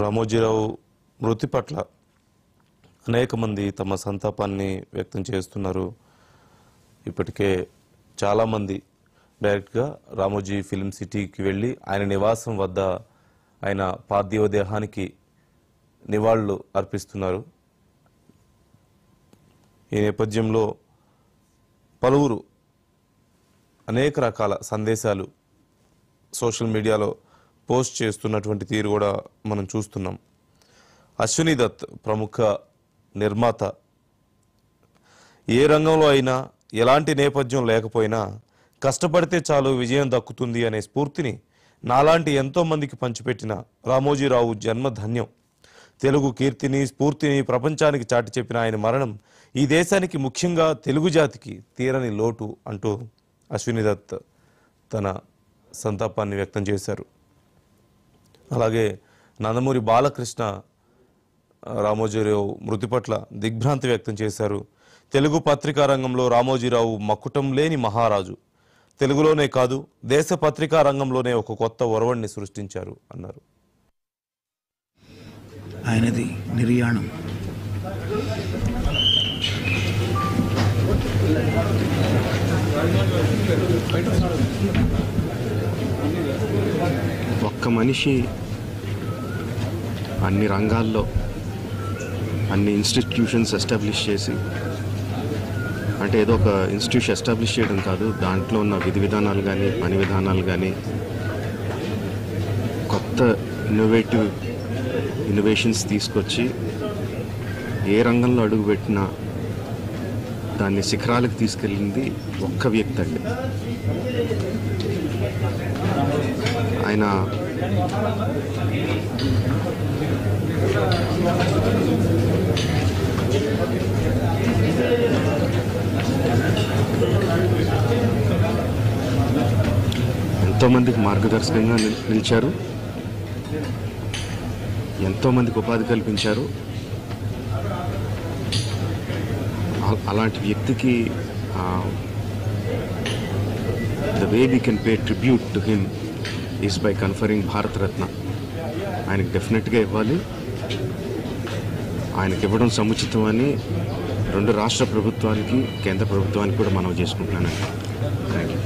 రామోజీరావు మృతి పట్ల అనేక మంది తమ సంతాపాన్ని వ్యక్తం చేస్తున్నారు. ఇప్పటికే చాలామంది డైరెక్ట్గా రామోజీ ఫిల్మ్ సిటీకి వెళ్ళి ఆయన నివాసం వద్ద ఆయన పార్థివ దేహానికి నివాళులు అర్పిస్తున్నారు. ఈ నేపథ్యంలో పలువురు అనేక రకాల సందేశాలు సోషల్ మీడియాలో పోస్ట్ చేస్తున్నటువంటి తీరు కూడా మనం చూస్తున్నాం. అశ్విని దత్ ప్రముఖ నిర్మాత, ఏ రంగంలో అయినా ఎలాంటి నేపథ్యం లేకపోయినా కష్టపడితే చాలు విజయం దక్కుతుంది అనే స్ఫూర్తిని నాలాంటి ఎంతోమందికి పంచిపెట్టిన రామోజీరావు జన్మధన్యం. తెలుగు కీర్తిని స్ఫూర్తిని ప్రపంచానికి చాటి చెప్పిన ఆయన మరణం ఈ దేశానికి, ముఖ్యంగా తెలుగు జాతికి తీరని లోటు అంటూ అశ్విని దత్ తన సంతాపాన్ని వ్యక్తం చేశారు. అలాగే నందమూరి బాలకృష్ణ రామోజీరావు మృతి పట్ల దిగ్భ్రాంతి వ్యక్తం చేశారు. తెలుగు పత్రికా రంగంలో రామోజీరావు మకుటం లేని మహారాజు. తెలుగులోనే కాదు, దేశ పత్రికా రంగంలోనే ఒక కొత్త ఒరవడిని సృష్టించారు అన్నారు. ఆయనది నిర్యాణం. ఒక్క మనిషి అన్ని రంగాల్లో అన్ని ఇన్స్టిట్యూషన్స్ ఎస్టాబ్లిష్ చేసి, అంటే ఏదో ఒక ఇన్స్టిట్యూషన్ ఎస్టాబ్లిష్ చేయడం కాదు, దాంట్లో ఉన్న విధి విధానాలు కానీ పని విధానాలు కానీ కొత్త ఇన్నోవేషన్స్ తీసుకొచ్చి ఏ రంగంలో అడుగుపెట్టినా దాన్ని శిఖరాలకు తీసుకెళ్ళింది ఒక్క వ్యక్తి అండి. ఆయన ఎంతోమందికి మార్గదర్శకంగా నిలిచారు, ఎంతోమందికి ఉపాధి కల్పించారు. అలాంటి వ్యక్తికి the way we can pay tribute to him is by conferring Bharat Ratna. ఆయనకి డెఫినెట్గా ఇవ్వాలి. ఆయనకి ఇవ్వడం సముచితమని రెండు రాష్ట్ర ప్రభుత్వానికి కేంద్ర ప్రభుత్వానికి కూడా మనవి చేసుకుంటున్నానండి. Thank you.